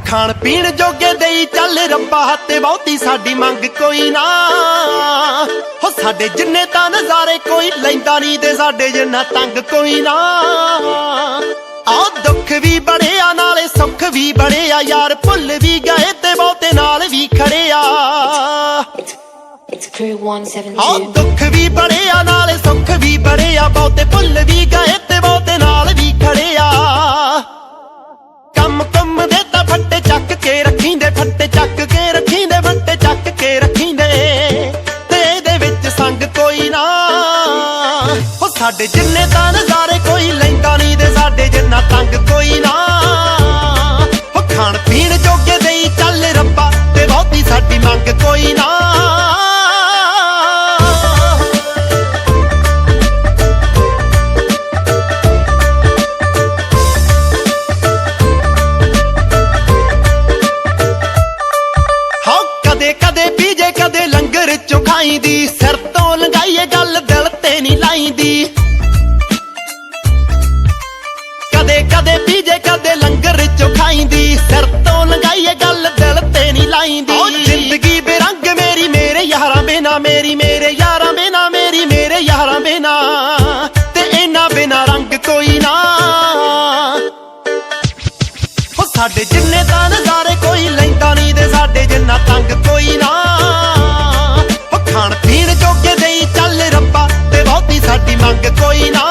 ਖਾਣ ਪੀਣ ਜੋਗੇ ਦੇਈ ਚੱਲ ਰੱਬਾ, ਤੇ ਬਹੁਤੀ ਸਾਡੀ ਮੰਗ ਕੋਈ ਨਾ। ਹੋ ਸਾਡੇ ਜਿੰਨੇ ਤਾਂ ਨਜ਼ਾਰੇ ਕੋਈ ਲੈਂਦਾ ਨਹੀਂ, ਤੇ ਸਾਡੇ ਜਿੰਨਾ ਤੰਗ ਕੋਈ ਨਾ। ਆਹ ਦੁੱਖ ਵੀ ਬੜੇ ਆ ਨਾਲੇ ਸੁੱਖ ਵੀ ਬੜੇ ਆ, ਯਾਰ ਭੁੱਲ ਵੀ ਗਏ ਤੇ ਬਹੁਤੇ ਨਾਲ ਵੀ ਖੜੇ ਆ। ਆਹ ਦੁੱਖ ਵੀ ਬੜੇ ਆ ਨਾਲੇ ਸੁੱਖ ਵੀ ਬੜੇ ਆ, ਬਹੁਤੇ ਭੁੱਲ ਵੀ ਗਏ ਤੇ ਬਹੁਤੇ ਨਾਲ ਵੀ ਖੜੇ ਆ। ਕੰਮ ਕੁੰਮ ਦੇ ਤਾਂ ਫੱਟੇ ਚੱਕ ਕੇ ਰੱਖੀਂਦੇ, ਫੱਟੇ ਚੱਕ ਕੇ ਰੱਖੀਂਦੇ, ਫੱਟੇ ਚੱਕ ਕੇ ਰੱਖੀਂਦੇ, ਤੇ ਇਹਦੇ ਵਿੱਚ ਸੰਗ ਕੋਈ ਨਾ। ਹੋ ਸਾਡੇ ਜਿੰਨੇ ਤਾਂ ਨਜ਼ਾਰੇ ਕੋਈ ਲੈਂਦਾ ਨਹੀਂ, ਤੇ ਸਾਡੇ ਜਿੰਨਾ ਤੰਗ ਕੋਈ ਨਾ। ਹੋ ਖਾਣ ਪੀਣ ਜੋਗੇ ਦੇਈ ਚੱਲ ਰੱਬਾ, ਤੇ ਬਹੁਤੀ ਸਾਡੀ ਮੰਗ ਕੋਈ ਨਾ। ਕਦੇ ਪੀਜੇ ਕਦੇ ਲੰਗਰ ਚੋਂ ਖਾਈਂਦੀ, ਸਿਰ ਤੋਂ ਲੰਘਾਈਏ ਗੱਲ ਦਿਲ ਤੇ ਨਹੀਂ ਲਾਈਂਦੀ। ਕਦੇ ਕਦੇ ਪੀਜੇ ਕਦੇ ਲੰਗਰ ਚੋਂ ਖਾਈਂਦੀ, ਸਿਰ ਤੋਂ ਲੰਘਾਈਏ ਗੱਲ ਦਿਲ ਤੇ ਨਹੀਂ ਲਾਈਂਦੀ। ਜ਼ਿੰਦਗੀ ਬੇਰੰਗ ਮੇਰੀ ਮੇਰੇ ਯਾਰਾਂ ਬਿਨਾ, ਮੇਰੀ ਮੇਰੇ ਯਾਰਾਂ ਬਿਨਾ, ਮੇਰੀ ਮੇਰੇ ਯਾਰਾਂ ਬਿਨਾ, ਤੇ ਇਹਨਾਂ ਬਿਨਾ ਰੰਗ ਕੋਈ ਨਾ। ਹੋ ਸਾਡੇ ਜਿੰਨੇ ਤਾਂ ਨਜ਼ਾਰੇ ਕੋਈ ਲੈਂਦਾ ਨਹੀਂ, ਤੇ ਸਾਡੇ ਜਿੰਨਾ ਤੰਗ ਕੋਈ ਨਾ। ਹੋ ਖਾਣ ਪੀਣ ਜੋਗੇ ਦੇਈ ਚੱਲ ਰੱਬਾ, ਤੇ ਬਹੁਤੀ ਸਾਡੀ ਮੰਗ ਕੋਈ ਨਾ।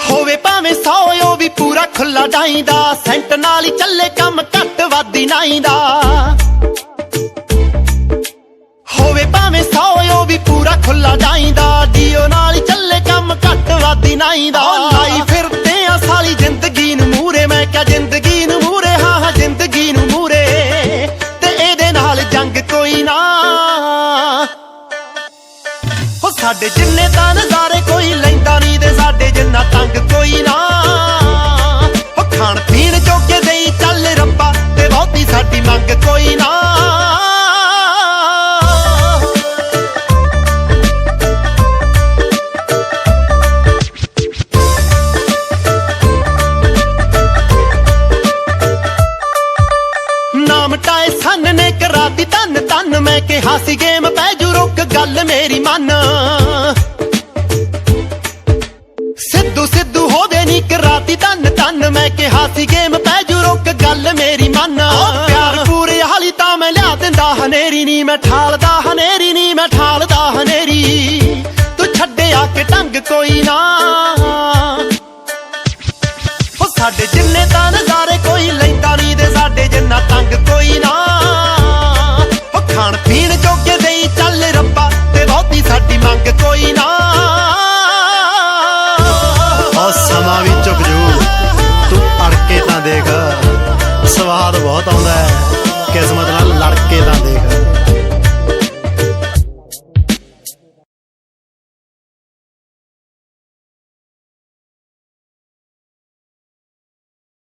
ਹੋਵੇ ਭਾਵੇਂ 100 ਉਹ ਵੀ ਪੂਰਾ ਖੁੱਲਾ ਡਾਈਂਦਾ, ਸੈਂਟ ਨਾਲ ਹੀ ਚੱਲੇ ਕੰਮ ਘੱਟ ਵਾਦੀ ਨਾਈਂਦਾ। ਹੋਵੇ ਭਾਵੇਂ 100 ਉਹ ਵੀ ਪੂਰਾ ਖੁੱਲਾ ਡਾਈਂਦਾ, ਡੀਓ ਨਾਲ ਹੀ ਚੱਲੇ ਕੰਮ ਘੱਟ ਵਾਦੀ ਨਾਈਂਦਾ। ਲਾਈ ਫਿਰਦੇ ਆ ਸਾਲੀ ਜ਼ਿੰਦਗੀ ਨੂੰ ਮੂਰੇ, ਮੈਂ ਕਿਹਾ ਜ਼ਿੰਦਗੀ ਨੂੰ ਮੂਰੇ, ਹਾਂ ਹਾਂ ਜ਼ਿੰਦਗੀ ਨੂੰ ਮੂਰੇ, ਤੇ ਇਹਦੇ ਨਾਲ ਜੰਗ ਕੋਈ ਨਾ। ਹੋ ਸਾਡੇ ਜਿੰਨੇ ਤਾਂ ਨਜ਼ਾਰੇ ਕੋਈ ਲੈਂਦਾ ਨਹੀਂ, ਤੇ ਸਾਡੇ ਜਿੰਨਾ ਤੰਗ ਕੋਈ ਨਾ। ਹੋ ਖਾਣ ਪੀਣ ਜੋਗੇ ਦੇਈ ਚੱਲ ਰੱਬਾ, ਤੇ ਬਹੁਤੀ ਸਾਡੀ ਮੰਗ ਕੋਈ ਨਾ। ਨਾਮ ਟਾਏ ਸੰਨ ਨੇ ਕਰਾਤੀ ਧੰਨ ਧੰਨ, ਮੈਂ ਕਿਹਾ ਸੀ ਗੇਮ ਪੈ ਜੂ ਰੁਕ ਗੱਲ ਮੇਰੀ ਮੰਨ। ਸਿੱਧੂ ਸਿੱਧੂ ਹੋਵੇ ਨੀ ਕਰਾਤੀ ਧੰਨ ਧੰਨ, ਮੈਂ ਕਿਹਾ ਸੀ ਗੇਮ ਪੈ ਜੂ ਰੁਕ ਗੱਲ ਮੇਰੀ ਮੰਨ। ਪਿਆਰ ਪੂਰੇ ਹਾਲੀ ਤਾਂ ਮੈਂ ਲਿਆ ਦਿੰਦਾ ਹਨੇਰੀ, ਨੀ ਮੈਂ ਠਾਲਦਾ ਹਨੇਰੀ।